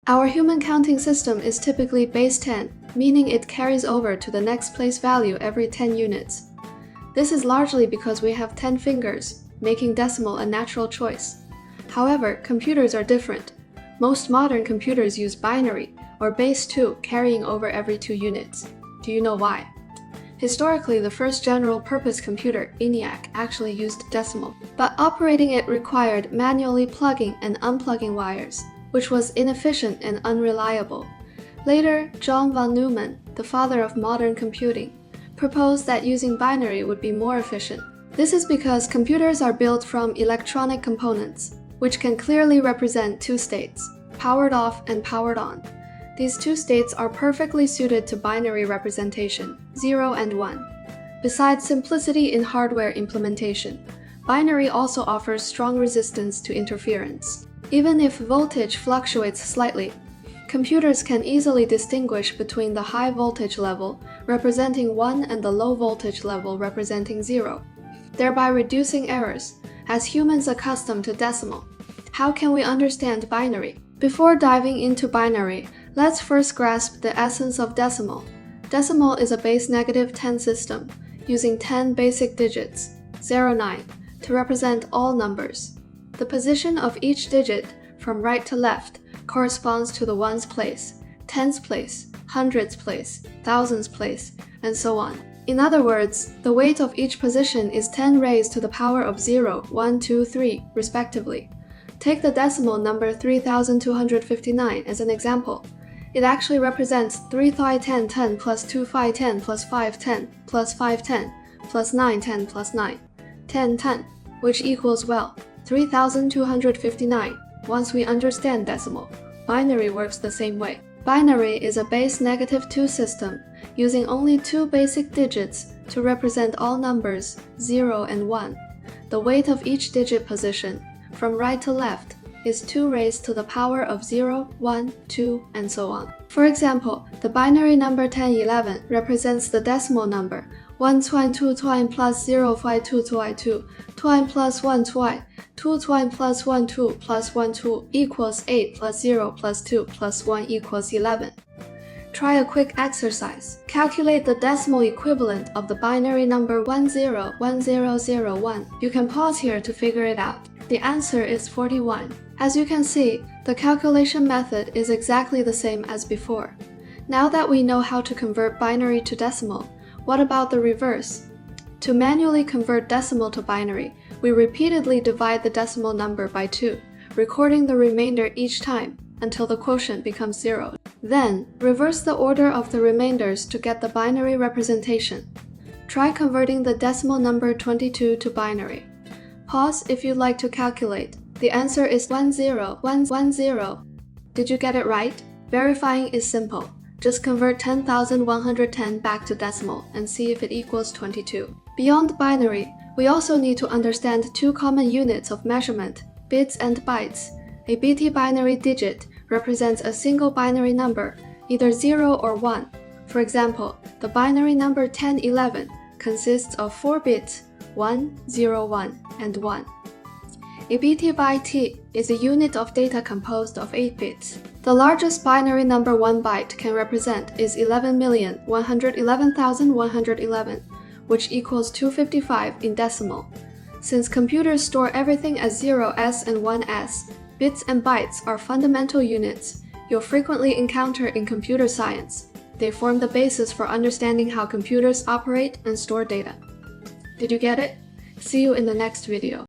Our human counting system is typically base 10, meaning it carries over to the next place value every 10 units. This is largely because we have 10 fingers, making decimal a natural choice. However, computers are different. Most modern computers use binary, or base 2, carrying over every 2 units. Do you know why? Historically, the first general-purpose computer, ENIAC, actually used decimal, but operating it required manually plugging and unplugging wires, which was inefficient and unreliable. Later, John von Neumann, the father of modern computing, proposed that using binary would be more efficient. This is because computers are built from electronic components, which can clearly represent two states, powered off and powered on. These two states are perfectly suited to binary representation, 0 and 1. Besides simplicity in hardware implementation, binary also offers strong resistance to interference. Even if voltage fluctuates slightly, computers can easily distinguish between the high voltage level, representing 1, and the low voltage level, representing 0, thereby reducing errors. As humans accustomed to decimal, how can we understand binary? Before diving into binary, let's first grasp the essence of decimal. Decimal is a base -10 system, using 10 basic digits, 0, 9, to represent all numbers. The position of each digit, from right to left, corresponds to the ones place, tens place, hundreds place, thousands place, and so on. In other words, the weight of each position is 10 raised to the power of 0, 1, 2, 3, respectively. Take the decimal number 3259 as an example. It actually represents 3 phi 10 10 plus 2 phi 10 plus 5 10 plus 5 10 plus 9 10 plus 9, 10 10, which equals, well, 3259. Once we understand decimal, binary works the same way. Binary is a base -2 system, using only 2 basic digits to represent all numbers, 0 and 1. The weight of each digit position, from right to left, is 2 raised to the power of 0, 1, 2, and so on. For example, the binary number 1011 represents the decimal number 1 twine 2 twine plus 0 phi 2 twine 2, twine plus 1 twine, 2 twine plus 1 2 plus 1 2 equals 8 plus 0 plus 2 plus 1 equals 11. Try a quick exercise. Calculate the decimal equivalent of the binary number 101001. You can pause here to figure it out. The answer is 41. As you can see, the calculation method is exactly the same as before. Now that we know how to convert binary to decimal, what about the reverse? To manually convert decimal to binary, we repeatedly divide the decimal number by 2, recording the remainder each time until the quotient becomes 0. Then, reverse the order of the remainders to get the binary representation. Try converting the decimal number 22 to binary. Pause if you'd like to calculate. The answer is 10110. Did you get it right? Verifying is simple. Just convert 10,110 back to decimal and see if it equals 22. Beyond binary, we also need to understand 2 common units of measurement, bits and bytes. A BT binary digit represents a single binary number, either 0 or 1. For example, the binary number 1011 consists of 4 bits, 1, 0, 1, and 1. A BT byte is a unit of data composed of 8 bits. The largest binary number 1 byte can represent is 11,111,111, which equals 255 in decimal. Since computers store everything as 0s and 1s, bits and bytes are fundamental units you'll frequently encounter in computer science. They form the basis for understanding how computers operate and store data. Did you get it? See you in the next video.